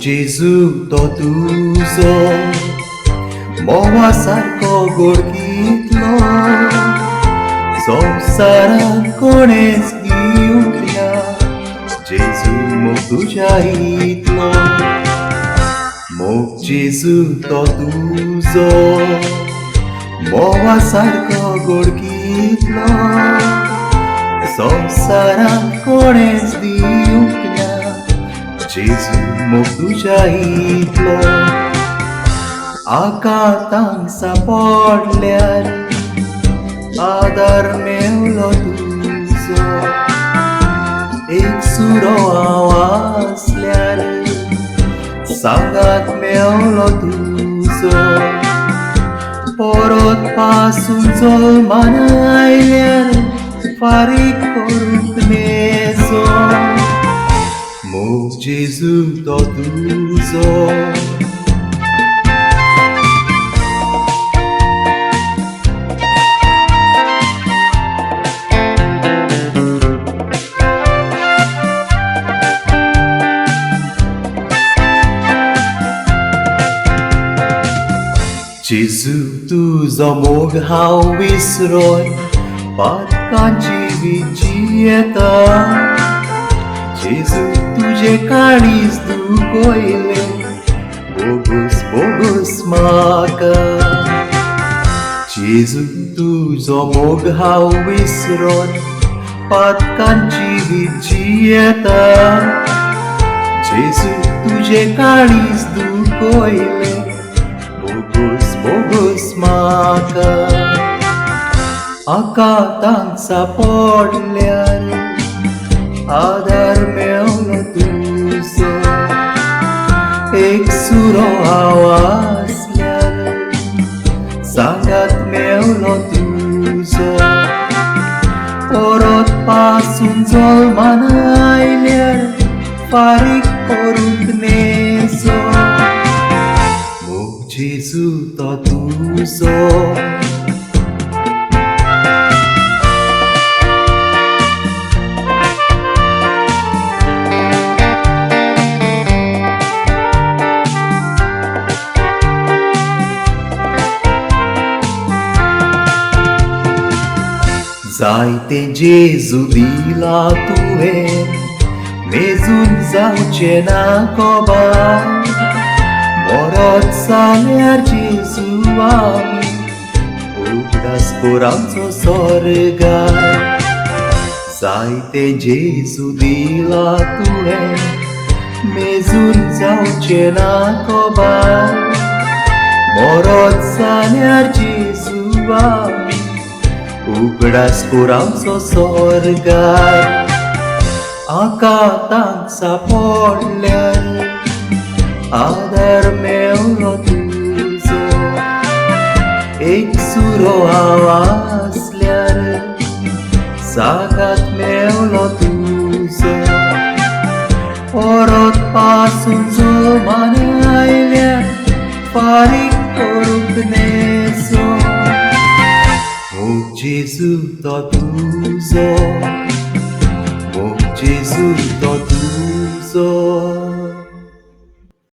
Jezu to tuzo, mowa sarko gorgitlo, संसारात कोणेच दिवंकना, Jezu मोग तुझ्या इतलो, मोग Jezu तो तुझो, मोवा सारको गोडकितलो, संसारात कोणेच दिवंकना, Jezu मोग तुझ्या इतलो. आकातांक सापडल्यार आदार मेवलो तुझो, एक सुरो आवाजल्यार सांगात मेवलो तुझो, परत पासून जल्मान आयल्यार फारीक करूंक नेजो, मोग Jezu तो तुझो. Jezu तुझो मोग हांव विसरोन पातकांची विजियेता, Jezu तुझे काळीज दुखोयले बोगूस बोगूस म्हाका, Jezu तुझो मोग हांव विसरोन पातकांची विजियेता, Jezu तुझे काळीज दुखोयले बोगूस बोगूस म्हाका. आकातांक सापडल्यार आदार मेवलो तुझो, एक सुरो आवाजल्यार सांगात मेवलो तुझो, परत पासून जल्मान आयल्यार फारीक करूंक नेजो, मोग Jezu तो तुझो. जायते Jezu दिला तुवें, मेजून जावचें ना कोबार, मरत जाल्यार Jezu आमी उगडास कोर आमचो स्वर्गार. जायते Jezu दिला तुवें, मेजून जावचें ना कोबार, मरत जाल्यार Jezu आमी उगडास कोर आमचो स्वर्गार. आकातांक सापडल्यार आदार मेवलो तुझो, एक सुरो आवाजल्यार सांगात मेवलो तुझो, परत पासून जल्मान आयल्यार फारीक करूंक नेजो, मोग Jezu तो तुझो, मोग Jezu तो तुझो.